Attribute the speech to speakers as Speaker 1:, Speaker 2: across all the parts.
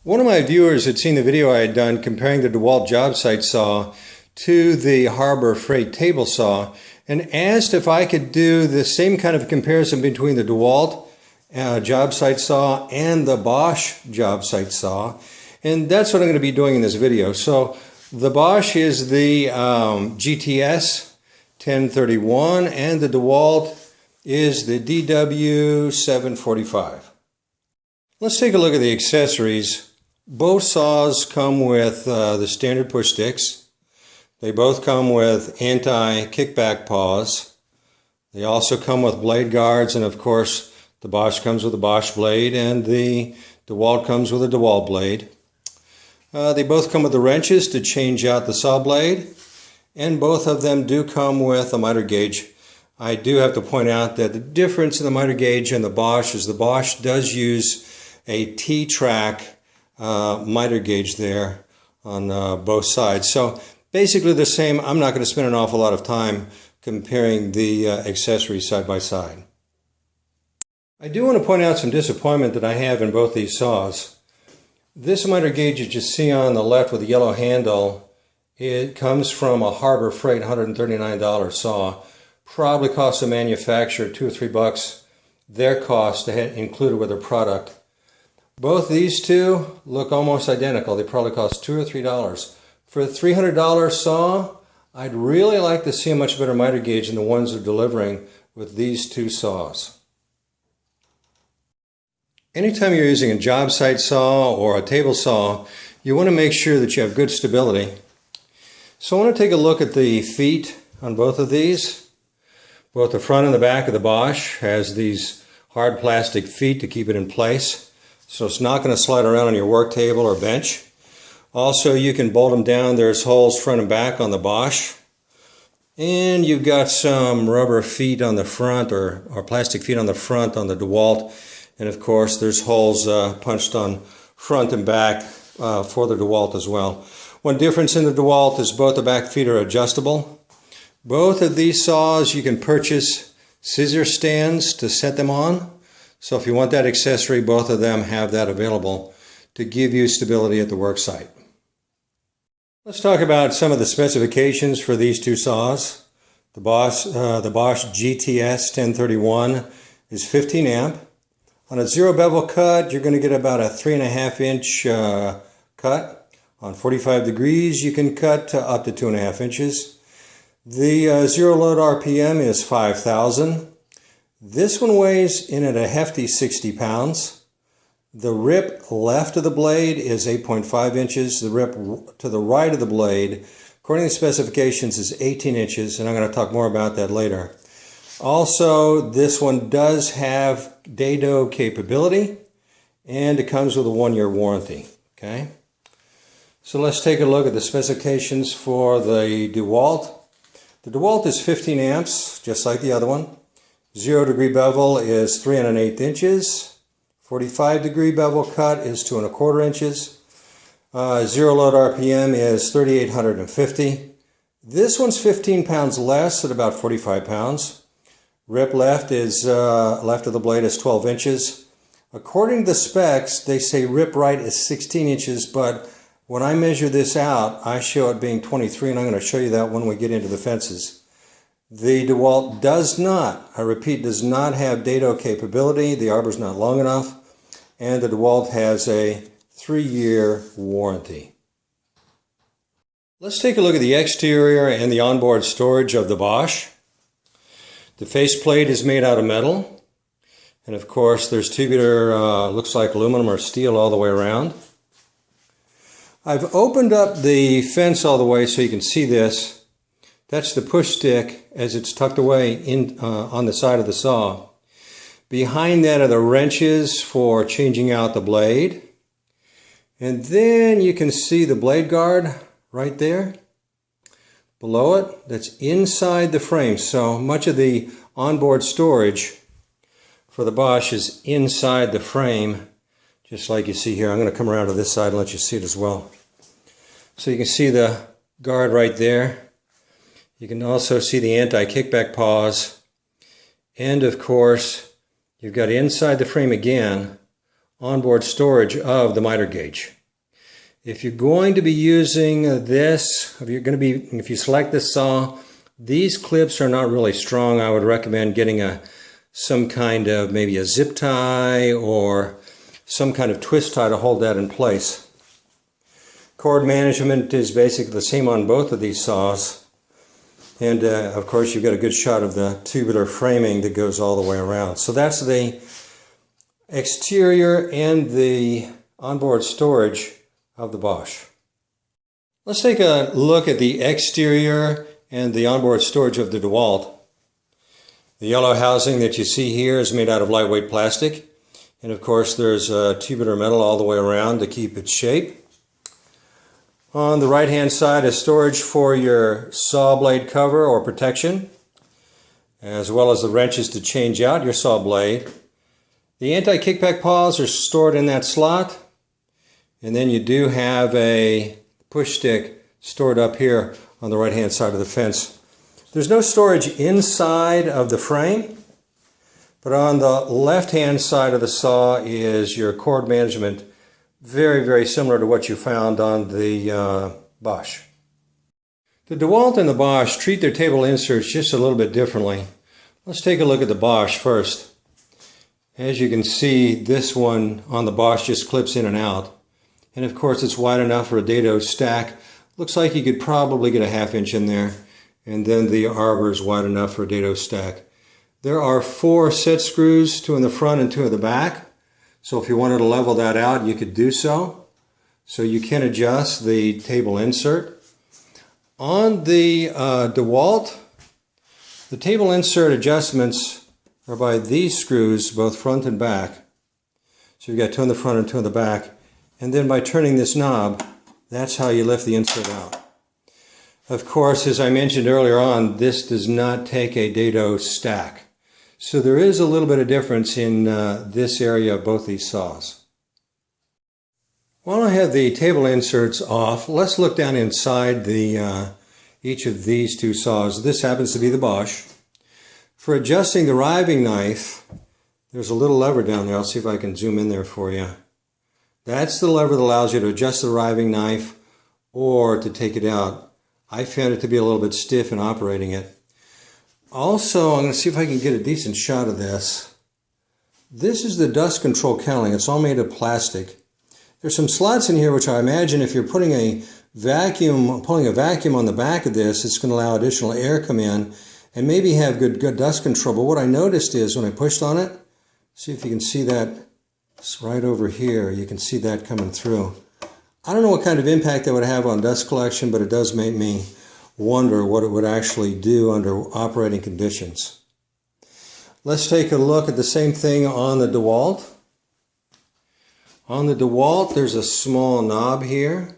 Speaker 1: One of my viewers had seen the video I had done comparing the DeWalt Jobsite Saw to the Harbor Freight Table Saw and asked if I could do the same kind of comparison between the DeWalt Jobsite Saw and the Bosch Jobsite Saw. And that's what I'm going to be doing in this video. So the Bosch is the GTS1031 and the DeWalt is the DW745. Let's take a look at the accessories. Both saws come with the standard push sticks. They both come with anti-kickback paws. They also come with blade guards, and of course the Bosch comes with a Bosch blade and the DeWalt comes with a DeWalt blade. They both come with the wrenches to change out the saw blade, and both of them do come with a miter gauge. I do have to point out that the difference in the miter gauge and the Bosch is the Bosch does use a T-track miter gauge there on both sides. So basically the same. I'm not going to spend an awful lot of time comparing the accessories side by side. I do want to point out some disappointment that I have in both these saws. This miter gauge that you see on the left with the yellow handle, it comes from a Harbor Freight $139 saw. Probably cost the manufacturer $2 or $3 their cost to have included with their product. Both these two look almost identical. They probably cost $2 or $3. For a $300 saw, I'd really like to see a much better miter gauge than the ones they're delivering with these two saws. Anytime you're using a job site saw or a table saw, you want to make sure that you have good stability. So I want to take a look at the feet on both of these. Both the front and the back of the Bosch has these hard plastic feet to keep it in place, so it's not going to slide around on your work table or bench. Also, you can bolt them down. There's holes front and back on the Bosch. And you've got some rubber feet on the front or plastic feet on the front on the DeWalt. And of course, there's holes punched on front and back for the DeWalt as well. One difference in the DeWalt is both the back feet are adjustable. Both of these saws you can purchase scissor stands to set them on. So if you want that accessory, both of them have that available to give you stability at the work site. Let's talk about some of the specifications for these two saws. The Bosch GTS1031 is 15 amp. On a zero bevel cut, you're going to get about a 3.5 inch cut. On 45 degrees, you can cut to up to 2.5 inches. The zero load RPM is 5,000. This one weighs in at a hefty 60 pounds. The rip left of the blade is 8.5 inches. The rip to the right of the blade, according to the specifications, is 18 inches, and I'm going to talk more about that later. Also, this one does have dado capability, and it comes with a 1-year warranty. Okay, so let's take a look at the specifications for the DeWalt. The DeWalt is 15 amps, just like the other one. 0 degree bevel is 3 1/8 inches. 45 degree bevel cut is 2 1/4 inches. Zero load RPM is 3,850. This one's 15 pounds less at about 45 pounds. Rip left is left of the blade is 12 inches. According to the specs, they say rip right is 16 inches, but when I measure this out, I show it being 23, and I'm going to show you that when we get into the fences. The DeWalt does not, I repeat, does not have dado capability. The arbor's not long enough, and the DeWalt has a 3-year warranty. Let's take a look at the exterior and the onboard storage of the Bosch. The faceplate is made out of metal, and of course there's tubular, looks like aluminum or steel all the way around. I've opened up the fence all the way so you can see this. That's the push stick as it's tucked away in on the side of the saw. Behind that are the wrenches for changing out the blade. And then you can see the blade guard right there. Below it, that's inside the frame. So much of the onboard storage for the Bosch is inside the frame, just like you see here. I'm going to come around to this side and let you see it as well. So you can see the guard right there. You can also see the anti-kickback paws. And of course, you've got inside the frame again, onboard storage of the miter gauge. If you're going to be using this, if you select this saw, these clips are not really strong. I would recommend getting some kind of maybe a zip tie or some kind of twist tie to hold that in place. Cord management is basically the same on both of these saws. And of course you've got a good shot of the tubular framing that goes all the way around. So that's the exterior and the onboard storage of the Bosch. Let's take a look at the exterior and the onboard storage of the DeWalt. The yellow housing that you see here is made out of lightweight plastic. And of course there's tubular metal all the way around to keep its shape. On the right hand side is storage for your saw blade cover or protection, as well as the wrenches to change out your saw blade. The anti-kickback paws are stored in that slot. And then you do have a push stick stored up here on the right hand side of the fence. There's no storage inside of the frame, but on the left hand side of the saw is your cord management, very, very similar to what you found on the Bosch. The DeWalt and the Bosch treat their table inserts just a little bit differently. Let's take a look at the Bosch first. As you can see, this one on the Bosch just clips in and out. And of course it's wide enough for a dado stack. Looks like you could probably get a 1/2 inch in there. And then the arbor is wide enough for a dado stack. There are 4 set screws, 2 in the front and 2 in the back. So if you wanted to level that out, you could do so. So you can adjust the table insert. On the DeWalt, the table insert adjustments are by these screws, both front and back. So you've got 2 in the front and 2 in the back. And then by turning this knob, that's how you lift the insert out. Of course, as I mentioned earlier on, this does not take a dado stack. So there is a little bit of difference in this area of both these saws. While I have the table inserts off, let's look down inside each of these 2 saws. This happens to be the Bosch. For adjusting the riving knife, there's a little lever down there. I'll see if I can zoom in there for you. That's the lever that allows you to adjust the riving knife or to take it out. I found it to be a little bit stiff in operating it. Also, I'm going to see if I can get a decent shot of this. This is the dust control cowling. It's all made of plastic. There's some slots in here which I imagine if you're putting pulling a vacuum on the back of this, it's going to allow additional air come in and maybe have good dust control. But what I noticed is when I pushed on it, see if you can see that. It's right over here. You can see that coming through. I don't know what kind of impact that would have on dust collection, but it does make me wonder what it would actually do under operating conditions. Let's take a look at the same thing on the DeWalt. On the DeWalt, there's a small knob here.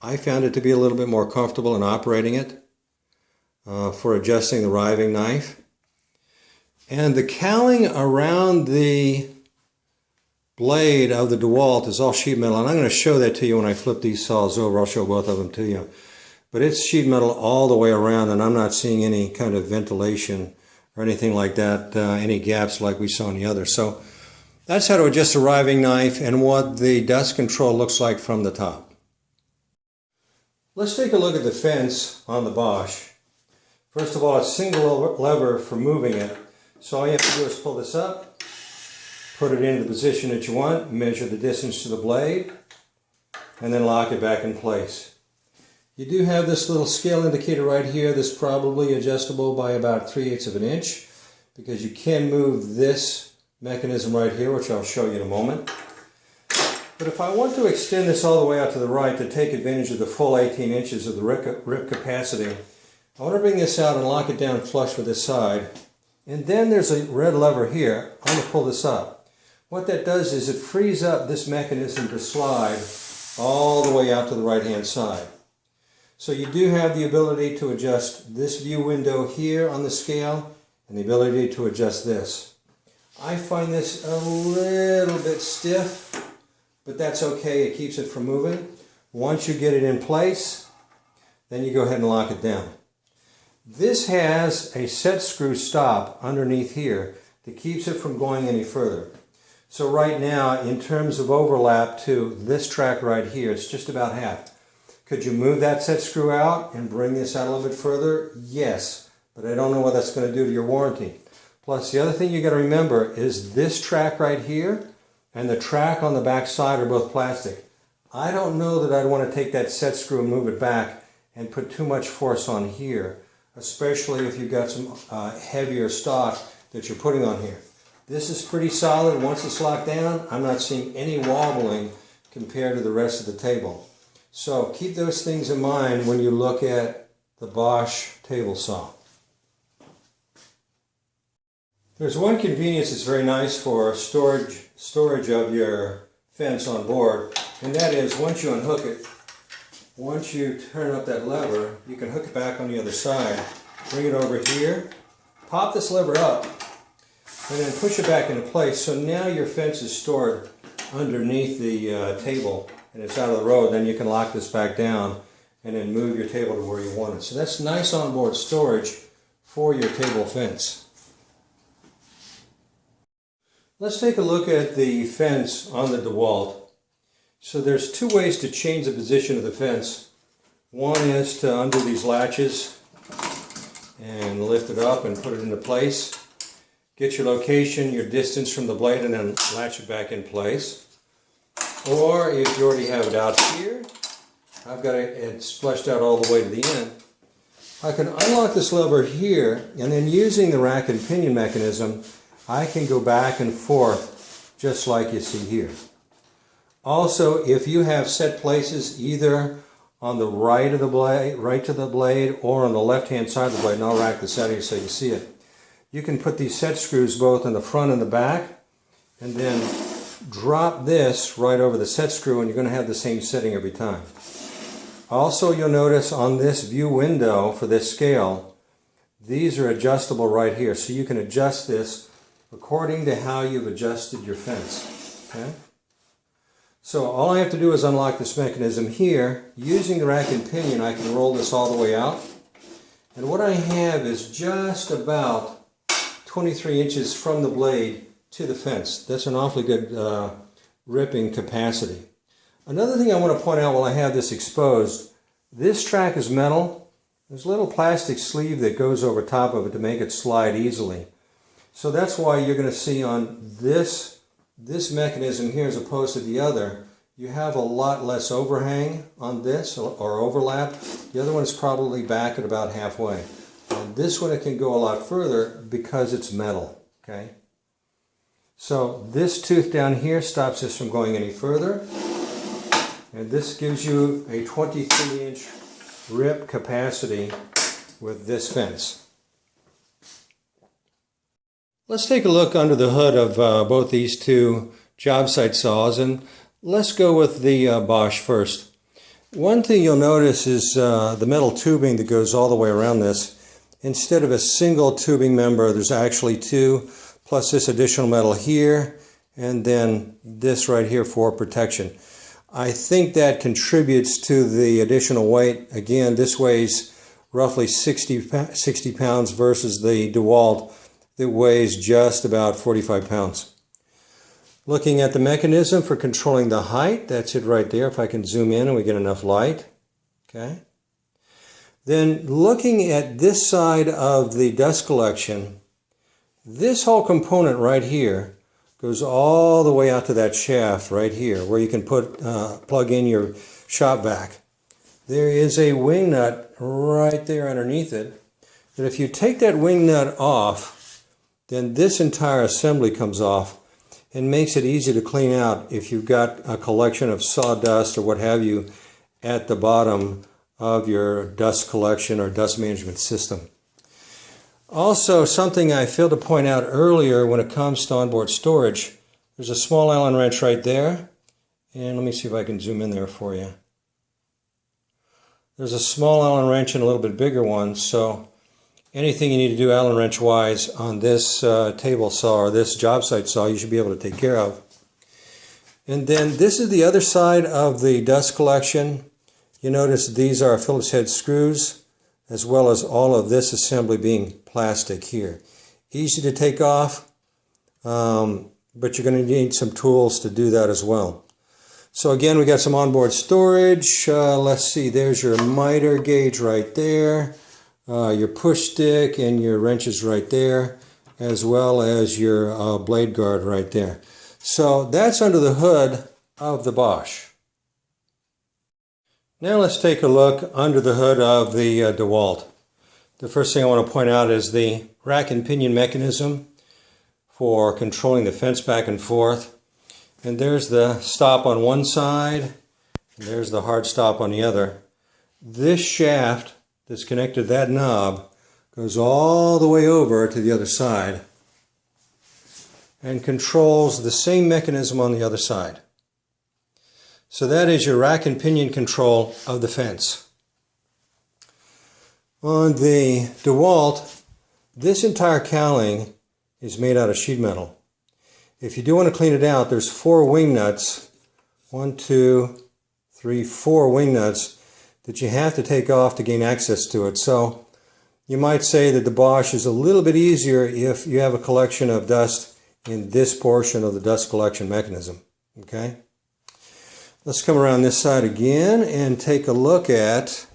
Speaker 1: I found it to be a little bit more comfortable in operating it for adjusting the riving knife. And the cowling around the blade of the DeWalt is all sheet metal, and I'm going to show that to you when I flip these saws over. I'll show both of them to you. But it's sheet metal all the way around, and I'm not seeing any kind of ventilation or anything like that, any gaps like we saw in the other. So that's how to adjust a riving knife and what the dust control looks like from the top. Let's take a look at the fence on the Bosch. First of all, it's single lever for moving it. So all you have to do is pull this up, put it into the position that you want, measure the distance to the blade, and then lock it back in place. You do have this little scale indicator right here that's probably adjustable by about 3/8 of an inch, because you can move this mechanism right here, which I'll show you in a moment. But if I want to extend this all the way out to the right to take advantage of the full 18 inches of the rip capacity, I want to bring this out and lock it down flush with this side. And then there's a red lever here. I'm going to pull this up. What that does is it frees up this mechanism to slide all the way out to the right hand side. So you do have the ability to adjust this view window here on the scale and the ability to adjust this. I find this a little bit stiff, but that's okay. It keeps it from moving. Once you get it in place, then you go ahead and lock it down. This has a set screw stop underneath here that keeps it from going any further. So right now, in terms of overlap to this track right here, it's just about half. Could you move that set screw out and bring this out a little bit further? Yes, but I don't know what that's going to do to your warranty. Plus, the other thing you got to remember is this track right here and the track on the back side are both plastic. I don't know that I'd want to take that set screw and move it back and put too much force on here, especially if you've got some heavier stock that you're putting on here. This is pretty solid. Once it's locked down, I'm not seeing any wobbling compared to the rest of the table. So keep those things in mind when you look at the Bosch table saw. There's one convenience that's very nice for storage of your fence on board, and that is once you unhook it, once you turn up that lever, you can hook it back on the other side, bring it over here, pop this lever up, and then push it back into place. So now your fence is stored underneath the table and it's out of the road. Then you can lock this back down and then move your table to where you want it. So that's nice onboard storage for your table fence. Let's take a look at the fence on the DeWalt. So there's two ways to change the position of the fence. One is to undo these latches and lift it up and put it into place. Get your location, your distance from the blade, and then latch it back in place. Or if you already have it out here, I've got it splashed out all the way to the end. I can unlock this lever here, and then using the rack and pinion mechanism, I can go back and forth just like you see here. Also, if you have set places either on the right of the blade, right to the blade, or on the left-hand side of the blade, and I'll rack this out here so you see it, you can put these set screws both in the front and the back, and then drop this right over the set screw, and you're going to have the same setting every time. Also, you'll notice on this view window for this scale, these are adjustable right here, so you can adjust this according to how you've adjusted your fence. Okay? So all I have to do is unlock this mechanism here. Using the rack and pinion, I can roll this all the way out. And what I have is just about 23 inches from the blade to the fence. That's an awfully good ripping capacity. Another thing I want to point out while I have this exposed, this track is metal. There's a little plastic sleeve that goes over top of it to make it slide easily. So that's why you're going to see on this mechanism here as opposed to the other, you have a lot less overhang on this or overlap. The other one is probably back at about halfway. On this one it can go a lot further because it's metal. Okay. So this tooth down here stops this from going any further. And this gives you a 23-inch rip capacity with this fence. Let's take a look under the hood of both these two job site saws, and let's go with the Bosch first. One thing you'll notice is the metal tubing that goes all the way around this. Instead of a single tubing member, there's actually two, plus this additional metal here, and then this right here for protection. I think that contributes to the additional weight. Again, this weighs roughly 60 pounds versus the DeWalt that weighs just about 45 pounds. Looking at the mechanism for controlling the height, that's it right there, if I can zoom in and we get enough light. Okay. Then looking at this side of the dust collection, this whole component right here goes all the way out to that shaft right here where you can plug in your shop vac. There is a wing nut right there underneath it, that if you take that wing nut off, then this entire assembly comes off and makes it easy to clean out if you've got a collection of sawdust or what have you at the bottom of your dust collection or dust management system. Also, something I failed to point out earlier when it comes to onboard storage, there's a small Allen wrench right there, and let me see if I can zoom in there for you. There's a small Allen wrench and a little bit bigger one, so anything you need to do Allen wrench wise on this table saw or this job site saw, you should be able to take care of. And then this is the other side of the dust collection. You notice these are Phillips head screws, as well as all of this assembly being plastic here. Easy to take off. but you're going to need some tools to do that as well. So again, we got some onboard storage. Let's see, there's your miter gauge right there, your push stick and your wrenches right there, as well as your blade guard right there. So that's under the hood of the Bosch. Now let's take a look under the hood of the DeWalt. The first thing I want to point out is the rack and pinion mechanism for controlling the fence back and forth. And there's the stop on one side, and there's the hard stop on the other. This shaft that's connected to that knob goes all the way over to the other side and controls the same mechanism on the other side. So that is your rack and pinion control of the fence. On the DeWalt, this entire cowling is made out of sheet metal. If you do want to clean it out, there's 4 wing nuts, 1, 2, 3, 4 wing nuts that you have to take off to gain access to it. So you might say that the Bosch is a little bit easier if you have a collection of dust in this portion of the dust collection mechanism. Okay? Let's come around this side again and take a look at,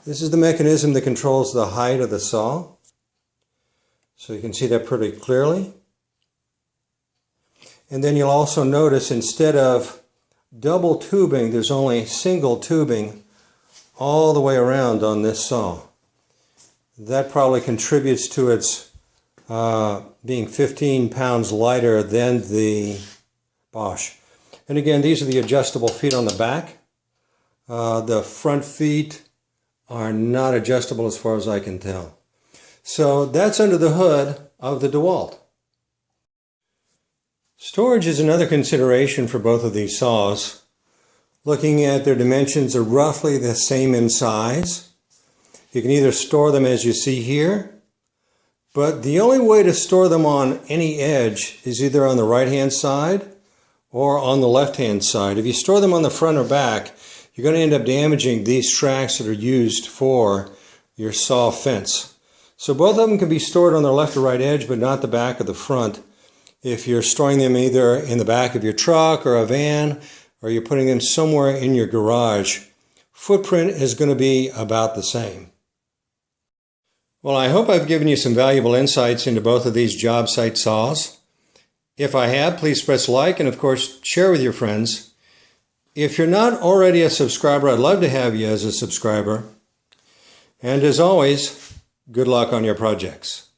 Speaker 1: this is the mechanism that controls the height of the saw. So you can see that pretty clearly. And then you'll also notice instead of double tubing, there's only single tubing all the way around on this saw. That probably contributes to its being 15 pounds lighter than the Bosch. And again, these are the adjustable feet on the back. The front feet are not adjustable as far as I can tell. So that's under the hood of the DeWalt. Storage is another consideration for both of these saws. Looking at their dimensions, are roughly the same in size. You can either store them as you see here, but the only way to store them on any edge is either on the right-hand side or on the left-hand side. If you store them on the front or back, you're going to end up damaging these tracks that are used for your saw fence. So both of them can be stored on their left or right edge, but not the back or the front. If you're storing them either in the back of your truck or a van, or you're putting them somewhere in your garage, footprint is going to be about the same. Well, I hope I've given you some valuable insights into both of these job site saws. If I have, please press like and of course share with your friends. If you're not already a subscriber, I'd love to have you as a subscriber. And as always, good luck on your projects.